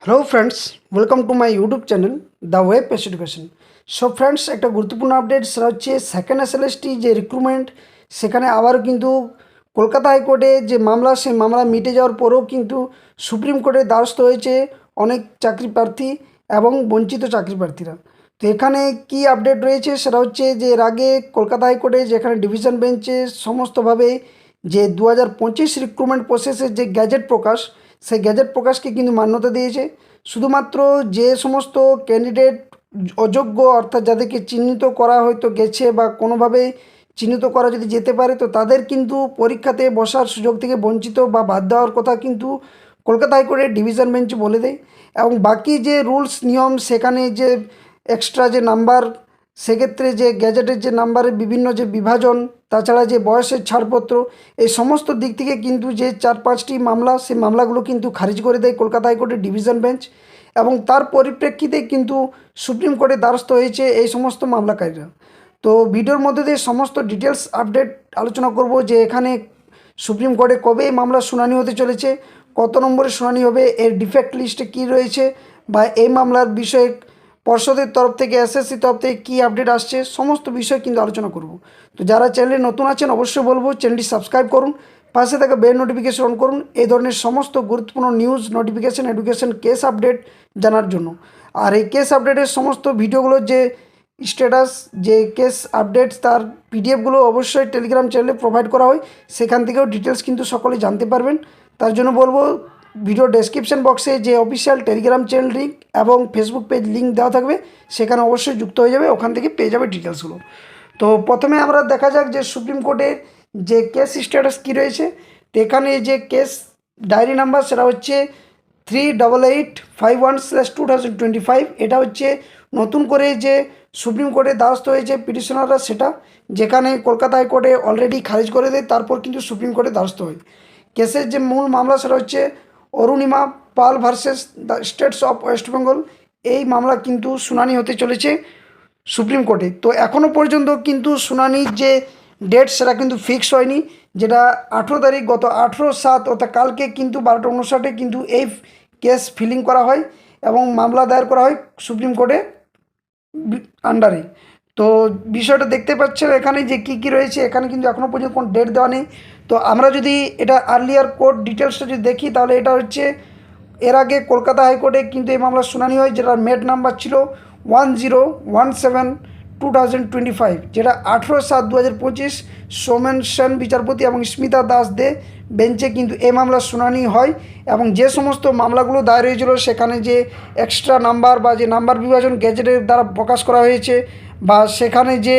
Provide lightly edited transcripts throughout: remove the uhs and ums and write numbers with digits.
Hello friends, welcome to my YouTube channel the web pace education. So friends, একটা গুরুত্বপূর্ণ update, সেটা হচ্ছে second SLST যে recruitment, সেখানে আবারও কিন্তু কলকাতা হাইকোর্টে যে মামলা, সেই মামলা মিটে যাওয়ার পরেও কিন্তু সুপ্রিম কোর্টের দ্বারস্থ হয়েছে অনেক চাকরি প্রার্থী এবং বঞ্চিত চাকরি প্রার্থীরা। তো এখানে কি আপডেট রয়েছে সেটা হচ্ছে যে এর আগে কলকাতা হাইকোর্টে যেখানে ডিভিশন বেঞ্চে সমস্তভাবে যে 2025 রিক্রুটমেন্ট প্রসেসের যে গ্যাজেট প্রকাশ, সেই গ্যাজেট প্রকাশকে কিন্তু মান্যতা দিয়েছে। শুধুমাত্র যে সমস্ত ক্যান্ডিডেট অযোগ্য, অর্থাৎ যাদেরকে চিহ্নিত করা হয়তো গেছে বা কোনোভাবে চিহ্নিত করা যদি যেতে পারে, তো তাদের কিন্তু পরীক্ষাতে বসার সুযোগ থেকে বঞ্চিত বা বাদ দেওয়ার কথা কিন্তু কলকাতা হাইকোর্টের ডিভিশন বেঞ্চ বলে দেয়। এবং বাকি যে রুলস নিয়ম, সেখানে যে এক্সট্রা যে নাম্বার, সেক্ষেত্রে যে গ্যাজেটের যে নাম্বারের বিভিন্ন যে বিভাজন, তাছাড়া যে বয়সের ছাড়পত্র, এই সমস্ত দিক থেকে কিন্তু যে 4-5টি মামলা, সেই মামলাগুলো কিন্তু খারিজ করে দেয় কলকাতা হাইকোর্টের ডিভিশন বেঞ্চ। এবং তার পরিপ্রেক্ষিতে কিন্তু সুপ্রিম কোর্টের দ্বারস্থ হয়েছে এই সমস্ত মামলাকারীরা। তো ভিডিওর মধ্যে দিয়ে সমস্ত ডিটেলস আপডেট আলোচনা করব যে এখানে সুপ্রিম কোর্টে কবে এই মামলার শুনানি হতে চলেছে, কত নম্বরে শুনানি হবে, এর ডিফেক্ট লিস্টে কী রয়েছে, বা এই মামলার বিষয়ে পর্ষদের তরফ থেকে, এসএসসি তরফ থেকে কী আপডেট আসছে, সমস্ত বিষয় কিন্তু আলোচনা করব। তো যারা চ্যানেলে নতুন আছেন অবশ্যই বলবো চ্যানেলটি সাবস্ক্রাইব করুন, পাশে থাকা বেল নোটিফিকেশন অন করুন এই ধরনের সমস্ত গুরুত্বপূর্ণ news, notification, education, case update জানার জন্য। আর এই কেস আপডেটের সমস্ত ভিডিওগুলোর যে স্ট্যাটাস, যে কেস আপডেটস, তার পিডিএফগুলো অবশ্যই টেলিগ্রাম চ্যানেলে প্রোভাইড করা হয়, সেখান থেকেও ডিটেলস কিন্তু সকলে জানতে পারবেন। তার জন্য বলবো ভিডিও ডেসক্রিপশন বক্সে যে অফিসিয়াল টেলিগ্রাম চ্যানেল লিঙ্ক এবং ফেসবুক পেজ লিঙ্ক দেওয়া থাকবে, সেখানে অবশ্যই যুক্ত হয়ে যাবে, ওখান থেকে পেয়ে যাবে ডিটেলসগুলো। তো প্রথমে আমরা দেখা যাক যে সুপ্রিম কোর্টের যে কেস স্ট্যাটাস কী রয়েছে। তো এখানে যে কেস ডায়েরি নাম্বার, সেটা হচ্ছে 3851/2025। এটা হচ্ছে নতুন করে যে সুপ্রিম কোর্টে দ্বারস্থ হয়েছে পিটিশনাররা, সেটা যেখানে কলকাতা হাইকোর্টে অলরেডি খারিজ করে দেয়, তারপর কিন্তু সুপ্রিম কোর্টে দ্বারস্থ হয়। কেসের যে মূল মামলা, সেটা হচ্ছে Arunima Pal versus the states of West Bengal. এই মামলা কিন্তু শুনানি হতে চলেছে সুপ্রিম কোর্টে। তো এখনও পর্যন্ত কিন্তু শুনানির যে ডেট, সেটা কিন্তু ফিক্স হয়নি, যেটা 18 তারিখ, গত 18/7 অর্থাৎ কালকে কিন্তু 12:59 কিন্তু এই কেস ফিলিং করা হয় এবং মামলা দায়ের করা হয় সুপ্রিম কোর্টে আন্ডারে। তো বিষয়টা দেখতে পাচ্ছেন এখানে যে কী কী রয়েছে, এখানে কিন্তু এখনও পর্যন্ত কোনো ডেট দেওয়া নেই। তো আমরা যদি এটা আর্লিয়ার কোর্ট ডিটেলসটা যদি দেখি, তাহলে এটা হচ্ছে এর আগে কলকাতা হাইকোর্টে কিন্তু এই মামলার শুনানি হয়, যেটার মেট নাম্বার ছিল 1017/2025, যেটা 18/7/2025 সৌমেন সেন বিচারপতি এবং স্মিতা দাস দে বেঞ্চে কিন্তু এই মামলার শুনানি হয়। এবং যে সমস্ত মামলাগুলো দায়ের হয়েছিল, সেখানে যে এক্সট্রা নাম্বার বা যে নাম্বার বিভাজন গ্যাজেটের দ্বারা প্রকাশ করা হয়েছে, বা সেখানে যে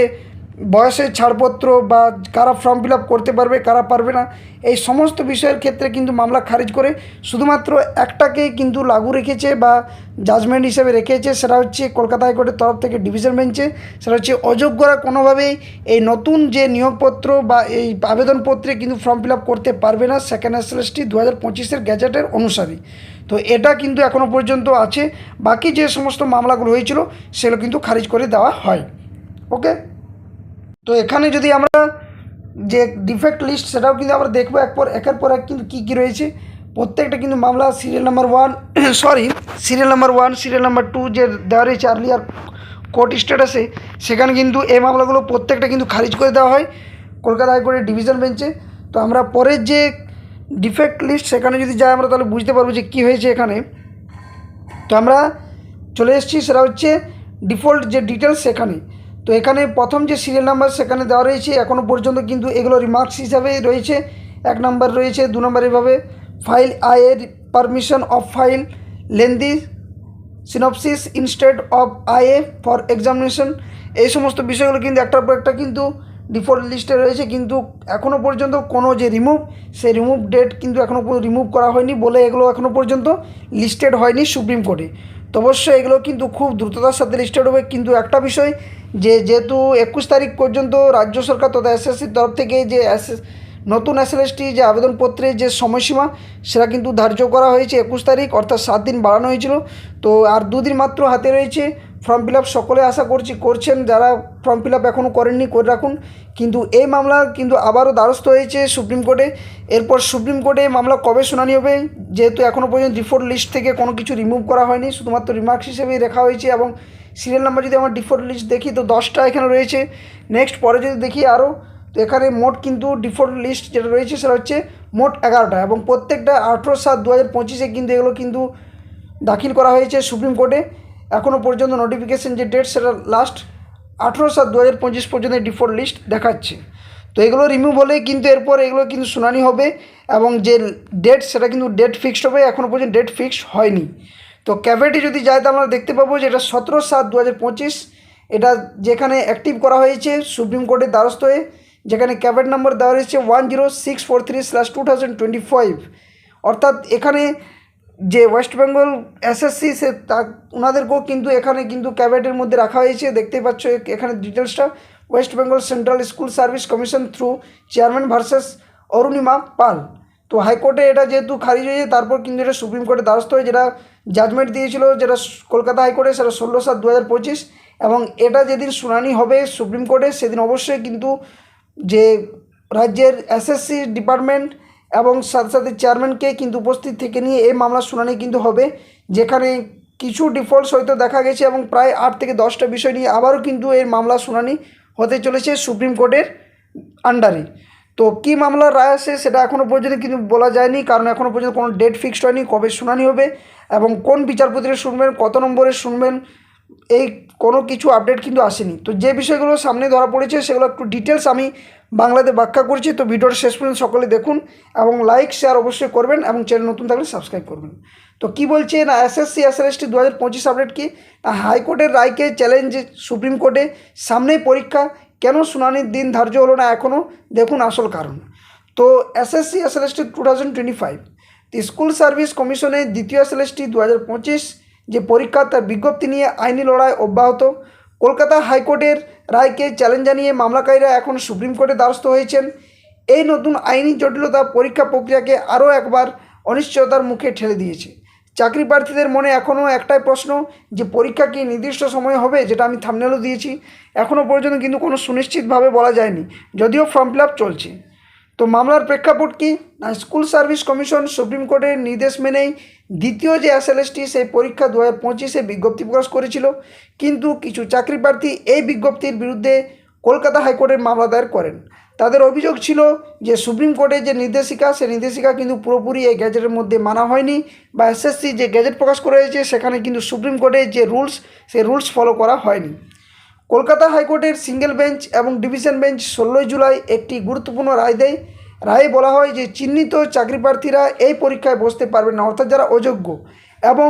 বয়সের ছাড়পত্র, বা কারা ফর্ম ফিল আপ করতে পারবে, কারা পারবে না, এই সমস্ত বিষয়ের ক্ষেত্রে কিন্তু মামলা খারিজ করে শুধুমাত্র একটাকেই কিন্তু লাগু রেখেছে বা জাজমেন্ট হিসেবে রেখেছে, সেটা হচ্ছে কলকাতা হাইকোর্টের তরফ থেকে ডিভিশন বেঞ্চে। সেটা হচ্ছে অযোগ্যরা কোনোভাবেই এই নতুন যে নিয়োগপত্র বা এই আবেদনপত্রে কিন্তু ফর্ম ফিল আপ করতে পারবে না, সেকেন্ড এসএলএসটি 2025 গ্যাজেটের অনুসারে। তো এটা কিন্তু এখনও পর্যন্ত আছে। বাকি যে সমস্ত মামলাগুলো হয়েছিল, সেগুলো কিন্তু খারিজ করে দেওয়া হয়। ওকে, তো এখানে যদি আমরা যে ডিফেক্ট লিস্ট, সেটাও কিন্তু আমরা দেখবো একের পর এক কিন্তু কী কী রয়েছে। প্রত্যেকটা কিন্তু মামলা serial number 1 serial number 1, serial number 2 যে দেওয়া রয়েছে আর্লিয়ার কোর্ট স্ট্যাটাসে, সেখানে কিন্তু এই মামলাগুলো প্রত্যেকটা কিন্তু খারিজ করে দেওয়া হয় কলকাতা হাইকোর্টের ডিভিশন বেঞ্চে। তো আমরা পরের যে ডিফেক্ট লিস্ট, সেখানে যদি যাই আমরা, তাহলে বুঝতে পারবো যে কী হয়েছে এখানে। তো আমরা চলে এসেছি, সেটা হচ্ছে ডিফল্ট যে ডিটেলস সেখানে। তো এখানে প্রথম যে সিরিয়াল নাম্বার সেখানে দেওয়া রয়েছে, এখনও পর্যন্ত কিন্তু এগুলো রিমার্কস হিসাবে রয়েছে। 1 নম্বর রয়েছে, 2 নম্বর এভাবে ফাইল আইয়ের permission of file lengthy synopsis instead of IA for examination. এই সমস্ত বিষয়গুলো কিন্তু একটার পর একটা কিন্তু ডিফল্ট লিস্টে রয়েছে, কিন্তু এখনও পর্যন্ত কোনো যে সেই রিমুভ ডেট কিন্তু এখনও রিমুভ করা হয়নি বলে এগুলো এখনও পর্যন্ত লিস্টেড হয়নি সুপ্রিম কোর্টে। তো অবশ্যই এগুলো কিন্তু খুব দ্রুততার সাথে লিস্টেড হবে। কিন্তু একটা বিষয়, যেহেতু 21 তারিখ পর্যন্ত রাজ্য সরকার তথা এসএসসির তরফ থেকে যে নতুন এসএলএসটি যে আবেদনপত্রের যে সময়সীমা, সেটা কিন্তু ধার্য করা হয়েছে 21 তারিখ, অর্থাৎ 7 দিন বাড়ানো হয়েছিল। তো আর 2 দিন মাত্র হাতে রয়েছে ফর্ম ফিল আপ সকলে আশা করছি করছেন, যারা ফর্ম ফিল আপ এখনও করেননি করে রাখুন। কিন্তু এই মামলা কিন্তু আবারও দ্বারস্থ হয়েছে সুপ্রিম কোর্টে। এরপর সুপ্রিম কোর্টে মামলা কবে শুনানি হবে, যেহেতু এখনও পর্যন্ত ডিফল্ট লিস্ট থেকে কোনো কিছু রিমুভ করা হয়নি, শুধুমাত্র রিমার্কস হিসেবেই রাখা হয়েছে। এবং সিরিয়াল নাম্বার যদি আমার ডিফল্ট লিস্ট দেখি তো 10টা এখানে রয়েছে। নেক্সট পরে যদি দেখি আরও, তো এখানে মোট কিন্তু ডিফল্ট লিস্ট যেটা রয়েছে সেটা হচ্ছে মোট 11টা, এবং প্রত্যেকটা 18/7/2025 কিন্তু এগুলো কিন্তু দাখিল করা হয়েছে সুপ্রিম কোর্টে। এখনও পর্যন্ত নোটিফিকেশন যে ডেট সেটা লাস্ট 18/7/2025 পর্যন্ত ডিফল্ট লিস্ট দেখাচ্ছে। তো এগুলো রিমুভ হলেই কিন্তু এরপর এগুলো কিন্তু শুনানি হবে, এবং যে ডেট সেটা কিন্তু ডেট ফিক্সড হবে, এখনও পর্যন্ত ডেট ফিক্সড হয়নি। তো ক্যাভেটি যদি যায় তো আমরা দেখতে পাবো যে এটা 17/7/2025 এটা যেখানে অ্যাক্টিভ করা হয়েছে সুপ্রিম কোর্টের দ্বারস্থ হয়ে, যেখানে ক্যাভেট নাম্বার দেওয়া রয়েছে 10643/2025। অর্থাৎ এখানে যে ওয়েস্ট বেঙ্গল এসএসসি সে ওনাদেরকেও কিন্তু এখানে কিন্তু ক্যাবিনেটের মধ্যে রাখা হয়েছে। দেখতেই পাচ্ছ এখানে ডিটেলসটা, West Bengal central school service commission through chairman versus Arunima Pal. তো হাইকোর্টে এটা যেহেতু খারিজ হয়েছে, তারপর কিন্তু এটা সুপ্রিম কোর্টে দ্বারস্থ হয়ে যেটা জাজমেন্ট দিয়েছিল যেটা কলকাতা হাইকোর্টে, সেটা 16/7/2025। এবং এটা যেদিন শুনানি হবে সুপ্রিম কোর্টে সেদিন অবশ্যই কিন্তু যে রাজ্যের এসএসসি ডিপার্টমেন্ট এবং সাথে সাথে চেয়ারম্যানকে কিন্তু উপস্থিত থেকে নিয়ে এই মামলার শুনানি কিন্তু হবে, যেখানে কিছু ডিফল্টস হয়তো দেখা গেছে এবং প্রায় 8 থেকে 10টা বিষয় নিয়ে আবারও কিন্তু এর মামলা শুনানি হতে চলেছে সুপ্রিম কোর্টের আন্ডারে। তো কী মামলার রায় আসে সেটা এখনও পর্যন্ত কিন্তু বলা যায়নি, কারণ এখনও পর্যন্ত কোনো ডেট ফিক্সড হয়নি কবে শুনানি হবে এবং কোন বিচারপতিরা শুনবেন, কত নম্বরে শুনবেন, এই কোনো কিছু আপডেট কিন্তু আসেনি। তো যে বিষয়গুলো সামনে ধরা পড়েছে সেগুলো একটু ডিটেলস আমি বাংলাতে ব্যাখ্যা করছি। তো ভিডিওটা শেষ পর্যন্ত সকলে দেখুন এবং লাইক শেয়ার অবশ্যই করবেন এবং চ্যানেল নতুন থাকলে সাবস্ক্রাইব করবেন। তো কি বলছে না এসএসসি এসএলএসটি 2025 আপডেট কি না, হাইকোর্টের রায়কে চ্যালেঞ্জ সুপ্রিম কোর্টে, সামনেই পরীক্ষা, কেন শুনানির দিন ধার্য হলো না এখনও, দেখুন আসল কারণ। তো এসএসসি এসএলএসটি 2025 স্কুল সার্ভিস কমিশনের দ্বিতীয় এসএলএসটি 2025 যে পরীক্ষা তার বিজ্ঞপ্তি নিয়ে আইনি লড়াই অব্যাহত। কলকাতা হাইকোর্টের রায়কে চ্যালেঞ্জ জানিয়ে মামলাকারীরা এখন সুপ্রিম কোর্টে দ্বারস্থ হয়েছেন। এই নতুন আইনি জটিলতা পরীক্ষা প্রক্রিয়াকে আরও একবার অনিশ্চয়তার মুখে ঠেলে দিয়েছে। চাকরি প্রার্থীদের মনে এখনও একটাই প্রশ্ন যে পরীক্ষা কি নির্দিষ্ট সময়ে হবে, যেটা আমি থাম্বনেলও দিয়েছি। এখনও পর্যন্ত কিন্তু কোনো সুনিশ্চিতভাবে বলা যায়নি, যদিও ফর্ম ফিল আপ চলছে। তো মামলার প্রেক্ষাপট কি না, স্কুল সার্ভিস কমিশন সুপ্রিম কোর্টের নির্দেশ মেনেই দ্বিতীয় যে এসএলএসটি সেই পরীক্ষা 2025-এ বিজ্ঞপ্তি প্রকাশ করেছিল, কিন্তু কিছু চাকরি প্রার্থী এই বিজ্ঞপ্তির বিরুদ্ধে কলকাতা হাইকোর্টের মামলা দায়ের করেন। তাদের অভিযোগ ছিল যে সুপ্রিম কোর্টের যে নির্দেশিকা সেই নির্দেশিকা কিন্তু পুরোপুরি এই গ্যাজেটের মধ্যে মানা হয়নি, বা এসএসসি যে গ্যাজেট প্রকাশ করা হয়েছে সেখানে কিন্তু সুপ্রিম কোর্টের যে রুলস সেই রুলস ফলো করা হয়নি। কলকাতা হাইকোর্টের সিঙ্গেল বেঞ্চ এবং ডিভিশন বেঞ্চ 16 জুলাই একটি গুরুত্বপূর্ণ রায় দেয়। রায়ে বলা হয় যে চিহ্নিত চাকরি প্রার্থীরা এই পরীক্ষায় বসতে পারবেন না, অর্থাৎ যারা অযোগ্য, এবং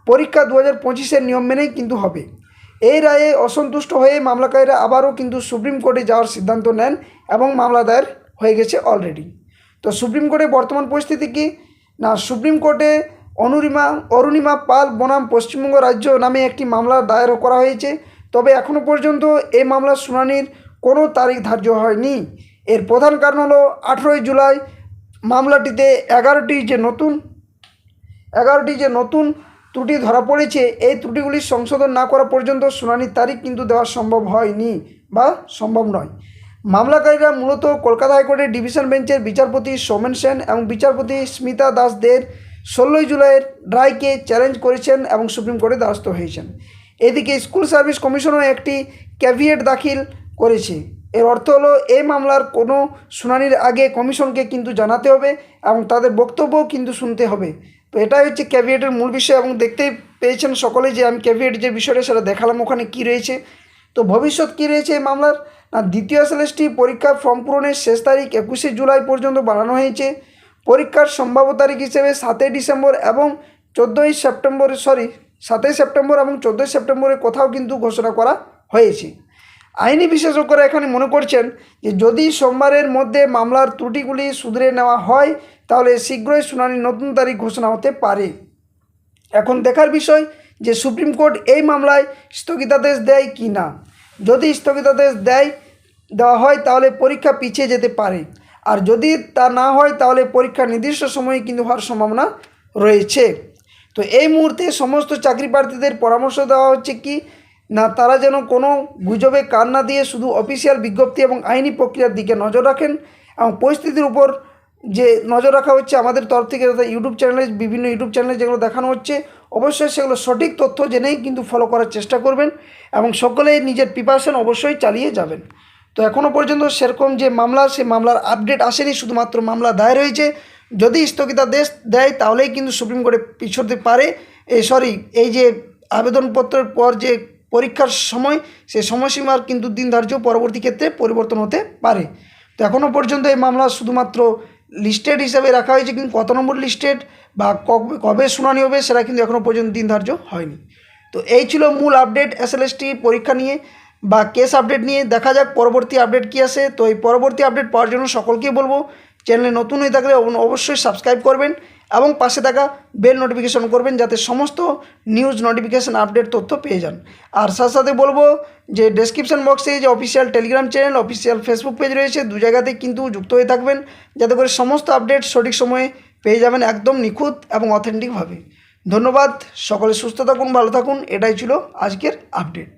পরীক্ষা 2025-এর নিয়ম মেনেই কিন্তু হবে। এই রায়ে অসন্তুষ্ট হয়ে মামলাকারীরা আবারও কিন্তু সুপ্রিম কোর্টে যাওয়ার সিদ্ধান্ত নেন এবং মামলা দায়ের হয়ে গেছে অলরেডি। তো সুপ্রিম কোর্টে বর্তমান পরিস্থিতি কি না, সুপ্রিম কোর্টে অরুণিমা পাল বনাম পশ্চিমবঙ্গ রাজ্য নামে একটি মামলা দায়ের করা হয়েছে। তবে এখনও পর্যন্ত এই মামলার শুনানির কোনো তারিখ ধার্য হয়নি। এর প্রধান কারণ হলো 18 জুলাই মামলাটিতে 11টি যে নতুন ত্রুটি ধরা পড়েছে, এই ত্রুটিগুলি সংশোধন না করা পর্যন্ত শুনানির তারিখ কিন্তু দেওয়া সম্ভব হয়নি বা সম্ভব নয়। মামলাকারীরা মূলত কলকাতা হাইকোর্টের ডিভিশন বেঞ্চের বিচারপতি সৌমেন সেন এবং বিচারপতি স্মিতা দাসদের 16 জুলাইয়ের রায়কে চ্যালেঞ্জ করেছেন এবং সুপ্রিম কোর্টে দ্বারস্থ হয়েছেন। এদিকে স্কুল সার্ভিস কমিশনও একটি ক্যাভিয়েট দাখিল করেছে। এর অর্থ হলো এই মামলার কোনো শুনানির আগে কমিশনকে কিন্তু জানাতে হবে এবং তাদের বক্তব্যও কিন্তু শুনতে হবে। তো এটাই হচ্ছে ক্যাভিয়েটের মূল বিষয়, এবং দেখতেই পেয়েছেন সকলে যে আমি ক্যাভিয়েট যে বিষয়টা সেটা দেখালাম ওখানে কী রয়েছে। তো ভবিষ্যৎ কী রয়েছে এই মামলার না, দ্বিতীয় এসএলএসটি পরীক্ষার ফর্ম পূরণের শেষ তারিখ 21 জুলাই পর্যন্ত বাড়ানো হয়েছে। পরীক্ষার সম্ভাব্য তারিখ হিসেবে 7 ডিসেম্বর এবং 7 সেপ্টেম্বর এবং 14 সেপ্টেম্বরের কোথাও কিন্তু ঘোষণা করা হয়েছে। আইনি বিশেষজ্ঞরা এখানে মনে করছেন যে যদি সোমবারের মধ্যে মামলার ত্রুটিগুলি শুধরে নেওয়া হয় তাহলে শীঘ্রই শুনানির নতুন তারিখ ঘোষণা হতে পারে। এখন দেখার বিষয় যে সুপ্রিম কোর্ট এই মামলায় স্থগিতাদেশ দেয় কি না। যদি স্থগিতাদেশ দেওয়া হয় তাহলে পরীক্ষা পিছিয়ে যেতে পারে, আর যদি তা না হয় তাহলে পরীক্ষা নির্দিষ্ট সময়ে কিন্তু হওয়ার সম্ভাবনা রয়েছে। তো এই মুহূর্তে সমস্ত চাকরি প্রার্থীদের পরামর্শ দেওয়া হচ্ছে কি না তারা যেন কোনো গুজবে কান না দিয়ে শুধু অফিসিয়াল বিজ্ঞপ্তি এবং আইনি প্রক্রিয়ার দিকে নজর রাখেন এবং পরিস্থিতির উপর যে নজর রাখা হচ্ছে আমাদের তরফ থেকে তথা ইউটিউব চ্যানেলে বিভিন্ন ইউটিউব চ্যানেলে যেগুলো দেখানো হচ্ছে অবশ্যই সেগুলো সঠিক তথ্য জেনেই কিন্তু ফলো করার চেষ্টা করবেন এবং সকলেই নিজের প্রিপারেশন অবশ্যই চালিয়ে যাবেন। তো এখনও পর্যন্ত সেরকম যে মামলা সে মামলার আপডেট আসেনি, শুধুমাত্র মামলা দায়ের হয়েছে। যদি স্থগিতাদেশ দেয় তাহলেই কিন্তু সুপ্রিম কোর্টে পিছোতে পারে। এই যে আবেদনপত্রের পর যে পরীক্ষার সময় সেই সময়সীমার কিন্তু দিন ধার্য পরবর্তী ক্ষেত্রে পরিবর্তন হতে পারে। তো এখনও পর্যন্ত এই মামলা শুধুমাত্র লিস্টেড হিসাবে রাখা হয়েছে, কিন্তু কত নম্বর লিস্টেড বা কবে কবে শুনানি হবে সেটা কিন্তু এখনও পর্যন্ত দিন ধার্য হয়নি। তো এই ছিল মূল আপডেট এসএলএসটি পরীক্ষা নিয়ে বা কেস আপডেট নিয়ে। দেখা যাক পরবর্তী আপডেট কী আসে। তো এই পরবর্তী আপডেট পাওয়ার জন্য সকলকেই বলবো চ্যানেলে নতুন হয়ে থাকলে অবশ্যই সাবস্ক্রাইব করবেন এবং পাশে থাকা বেল নোটিফিকেশন করবেন যাতে সমস্ত নিউজ নোটিফিকেশান আপডেট তথ্য পেয়ে যান। আর সাথে সাথে বলবো যে ডেসক্রিপশন বক্সে যে official Telegram channel, official Facebook page রয়েছে, দু জায়গাতে কিন্তু যুক্ত হয়ে থাকবেন যাতে করে সমস্ত আপডেট সঠিক সময়ে পেয়ে যাবেন একদম নিখুঁত এবং অথেন্টিকভাবে। ধন্যবাদ, সকলে সুস্থ থাকুন, ভালো থাকুন। এটাই ছিল আজকের আপডেট।